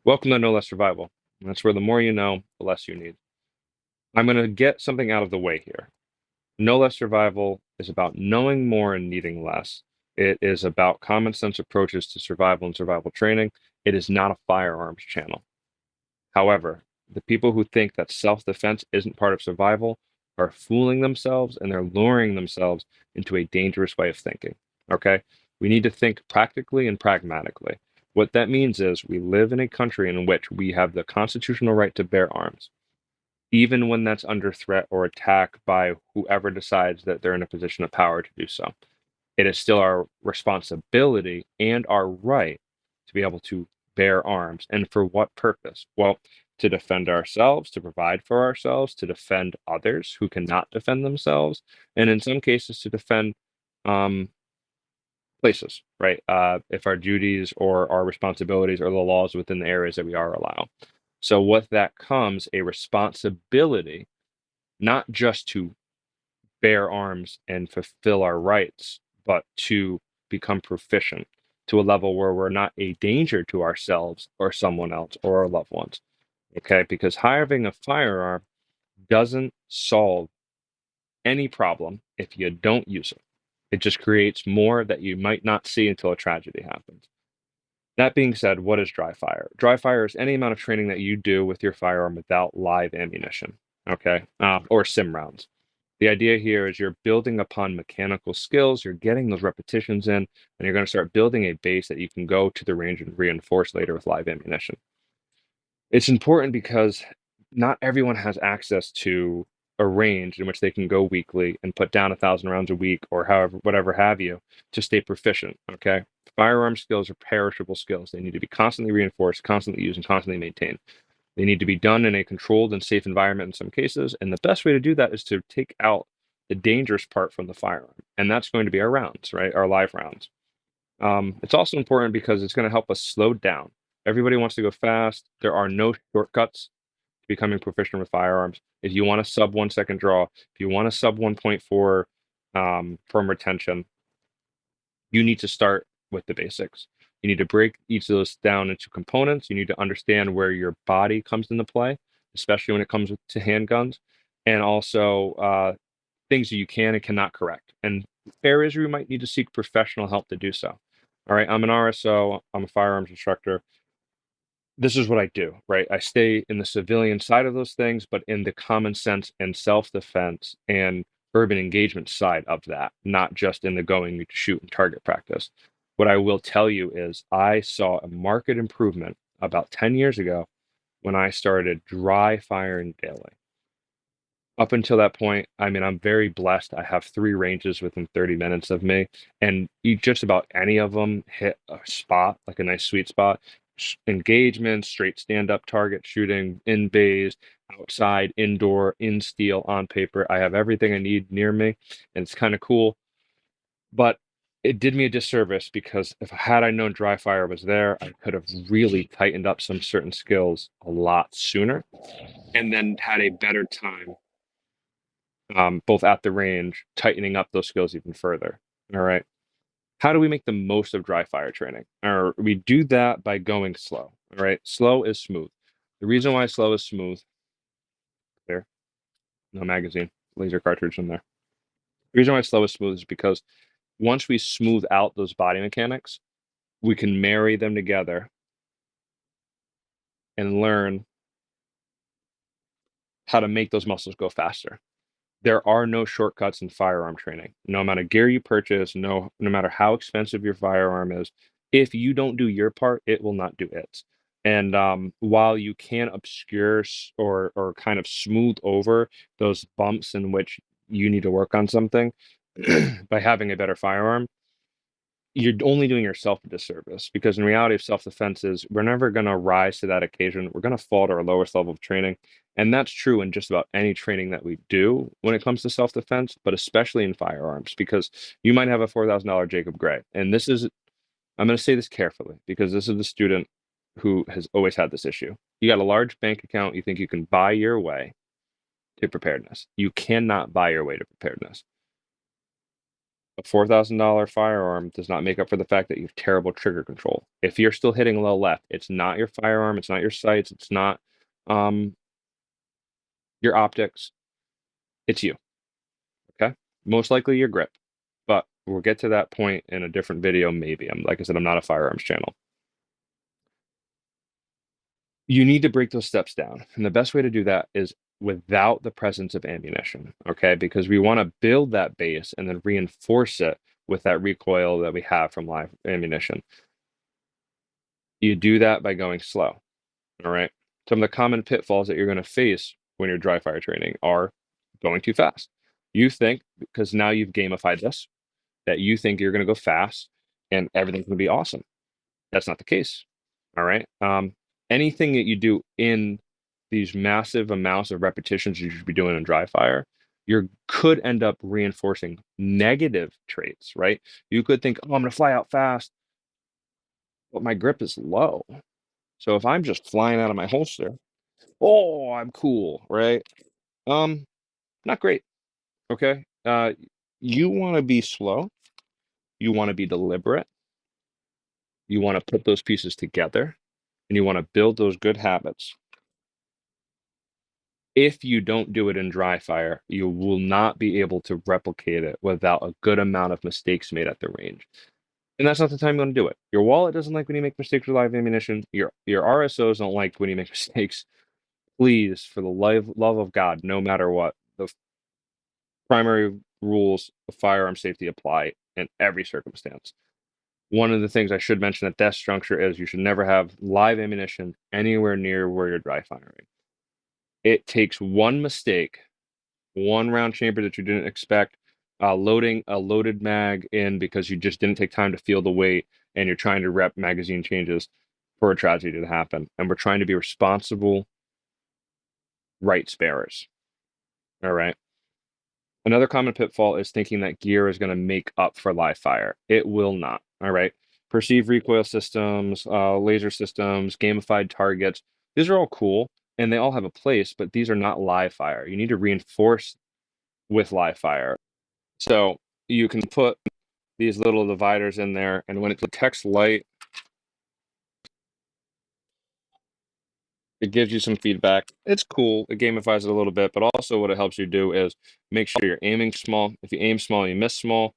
Welcome to No Less Survival. That's where the more you know, the less you need. I'm going to get something out of the way here. No Less Survival is about knowing more and needing less. It is about common sense approaches to survival and survival training. It is not a firearms channel. However, the people who think that self-defense isn't part of survival are fooling themselves and they're luring themselves into a dangerous way of thinking. Okay? We need to think practically and pragmatically. What that means is we live in a country in which we have the constitutional right to bear arms, even when that's under threat or attack by whoever decides that they're in a position of power to do so. It is still our responsibility and our right to be able to bear arms. And for what purpose? Well, to defend ourselves, to provide for ourselves, to defend others who cannot defend themselves, and in some cases to defend um, places, right? If our duties or our responsibilities or the laws within the areas that we are allowed. So with that comes a responsibility, not just to bear arms and fulfill our rights, but to become proficient to a level where we're not a danger to ourselves or someone else or our loved ones. Okay, because having a firearm doesn't solve any problem if you don't use it. It just creates more that you might not see until a tragedy happens. That being said, what is dry fire? Dry fire is any amount of training that you do with your firearm without live ammunition, okay, or sim rounds. The idea here is you're building upon mechanical skills, you're getting those repetitions in, and you're going to start building a base that you can go to the range and reinforce later with live ammunition. It's important because not everyone has access to a range in which they can go weekly and put down 1,000 rounds a week or however, whatever have you, to stay proficient. Okay. Firearm skills are perishable skills. They need to be constantly reinforced, constantly used, and constantly maintained. They need to be done in a controlled and safe environment in some cases. And the best way to do that is to take out the dangerous part from the firearm. And that's going to be our rounds, right? Our live rounds. It's also important because it's going to help us slow down. Everybody wants to go fast. There are no shortcuts to becoming proficient with firearms. If you want a sub 1 second draw, if you want a sub 1.4 firm retention, you need to start with the basics. You need to break each of those down into components. You need to understand where your body comes into play, especially when it comes to handguns, and also things that you can and cannot correct, and areas where you might need to seek professional help to do so. All right, I'm an RSO, I'm a firearms instructor. This is what I do, right? I stay in the civilian side of those things, but in the common sense and self-defense and urban engagement side of that, not just in the going to shoot and target practice. What I will tell you is I saw a marked improvement about 10 years ago when I started dry firing daily. Up until that point, I mean, I'm very blessed. I have 3 ranges within 30 minutes of me, and just about any of them hit a spot, like a nice sweet spot. Engagement, straight stand-up target shooting, in bays, outside, indoor, in steel, on paper. I have everything I need near me, and it's kind of cool. But it did me a disservice because if had I known dry fire was there, I could have really tightened up some certain skills a lot sooner, and then had a better time both at the range, tightening up those skills even further. All right. How do we make the most of dry fire training? Or we do that by going slow. All right. Slow is smooth. The reason why slow is smooth, there, no magazine, laser cartridge in there. The reason why slow is smooth is because once we smooth out those body mechanics, we can marry them together and learn how to make those muscles go faster. There are no shortcuts in firearm training. No amount of gear you purchase, no matter how expensive your firearm is, if you don't do your part, it will not do its. And while you can obscure or kind of smooth over those bumps in which you need to work on something by having a better firearm, you're only doing yourself a disservice because in reality of self-defense is we're never going to rise to that occasion. We're going to fall to our lowest level of training. And that's true in just about any training that we do when it comes to self-defense, but especially in firearms, because you might have a $4,000 Jacob Gray. And this is, I'm going to say this carefully because this is the student who has always had this issue. You got a large bank account. You think you can buy your way to preparedness. You cannot buy your way to preparedness. A $4,000 firearm does not make up for the fact that you have terrible trigger control. If you're still hitting low left, it's not your firearm, it's not your sights, it's not um, your optics, it's you. Okay? Most likely your grip. But we'll get to that point in a different video, maybe. Like I said, I'm not a firearms channel. You need to break those steps down. And the best way to do that is without the presence of ammunition. Okay? Because we want to build that base and then reinforce it with that recoil that we have from live ammunition. You do that by going slow. All right. Some of the common pitfalls that you're going to face when you're dry fire training are going too fast. You think, because now you've gamified this, that you think you're going to go fast and everything's going to be awesome. That's not the case. All right. Anything that you do in these massive amounts of repetitions you should be doing in dry fire, you could end up reinforcing negative traits, right? You could think, oh, I'm going to fly out fast, but my grip is low. So if I'm just flying out of my holster, oh, I'm cool, right? Um, Not great. Okay. You want to be slow. You want to be deliberate. You want to put those pieces together and you want to build those good habits. If you don't do it in dry fire, you will not be able to replicate it without a good amount of mistakes made at the range. And that's not the time you want to do it. Your wallet doesn't like when you make mistakes with live ammunition. Your RSOs don't like when you make mistakes. Please, for the love of God, no matter what, the primary rules of firearm safety apply in every circumstance. One of the things I should mention at this juncture is you should never have live ammunition anywhere near where you're dry firing. It takes one mistake, one round chamber that you didn't expect, loading a loaded mag in because you just didn't take time to feel the weight and you're trying to rep magazine changes for a tragedy to happen. And we're trying to be responsible right sparers. All right. Another common pitfall is thinking that gear is going to make up for live fire. It will not. All right. Perceived recoil systems, laser systems, gamified targets. These are all cool and they all have a place, but these are not live fire. You need to reinforce with live fire. So you can put these little dividers in there, and when it detects light, it gives you some feedback. It's cool. It gamifies it a little bit, but also what it helps you do is make sure you're aiming small. If you aim small, you miss small.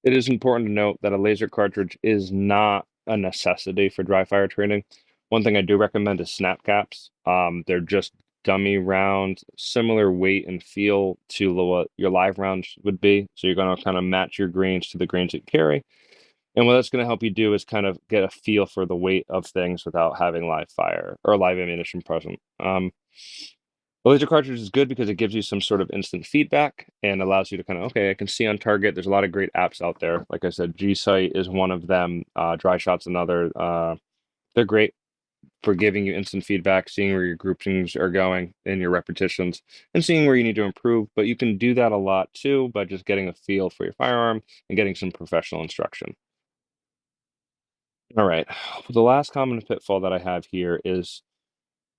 It is important to note that a laser cartridge is not a necessity for dry fire training. One thing I do recommend is snap caps. They're just dummy round, similar weight and feel to what your live rounds would be. So you're going to kind of match your grains to the grains that you carry. And what that's going to help you do is kind of get a feel for the weight of things without having live fire or live ammunition present. The laser cartridge is good because it gives you some sort of instant feedback and allows you to kind of, okay, I can see on target. There's a lot of great apps out there. Like I said, G-Sight is one of them. Dry Shot's another. They're great for giving you instant feedback, seeing where your groupings are going in your repetitions, and seeing where you need to improve. But you can do that a lot too by just getting a feel for your firearm and getting some professional instruction. All right. The last common pitfall that I have here is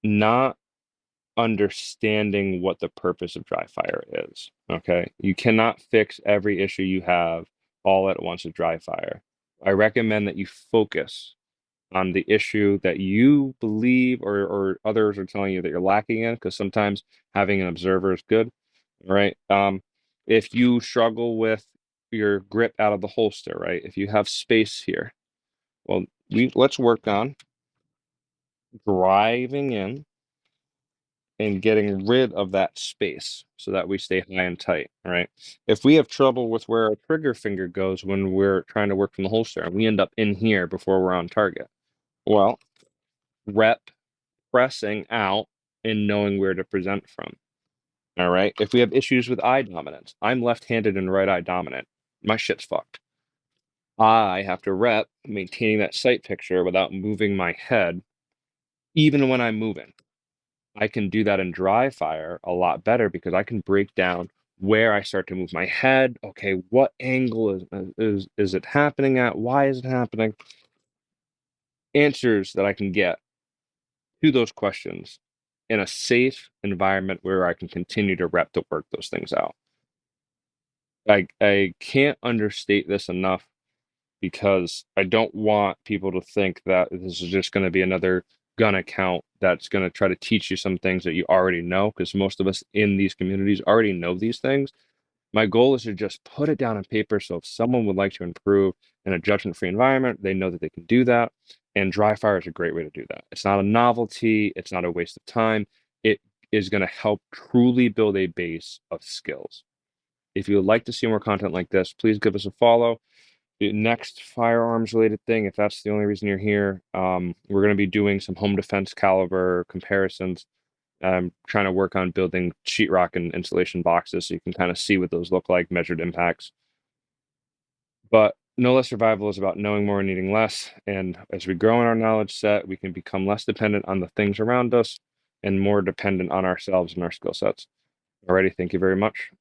not understanding what the purpose of dry fire is. Okay. You cannot fix every issue you have all at once with dry fire. I recommend that you focus on the issue that you believe or others are telling you that you're lacking in, because sometimes having an observer is good. Right. If you struggle with your grip out of the holster, right? If you have space here, well, let's work on driving in and getting rid of that space so that we stay high and tight, right? If we have trouble with where our trigger finger goes when we're trying to work from the holster and we end up in here before we're on target, well, rep pressing out and knowing where to present from. All right. If we have issues with eye dominance, I'm left-handed and right eye dominant. My shit's fucked. I have to rep maintaining that sight picture without moving my head, even when I'm moving. I can do that in dry fire a lot better because I can break down where I start to move my head. Okay, what angle is it happening at? Why is it happening? Answers that I can get to those questions in a safe environment where I can continue to rep to work those things out. I can't understate this enough because I don't want people to think that this is just going to be another gun account that's going to try to teach you some things that you already know, because most of us in these communities already know these things. My goal is to just put it down on paper so if someone would like to improve in a judgment-free environment, they know that they can do that. And dry fire is a great way to do that. It's not a novelty, it's not a waste of time. It is going to help truly build a base of skills. If you would like to see more content like this, please give us a follow. The next firearms related thing, if that's the only reason you're here, we're going to be doing some home defense caliber comparisons. I'm trying to work on building sheetrock and insulation boxes so you can kind of see what those look like, measured impacts. But no less survival is about knowing more and needing less. And as we grow in our knowledge set, we can become less dependent on the things around us and more dependent on ourselves and our skill sets. Alrighty, thank you very much.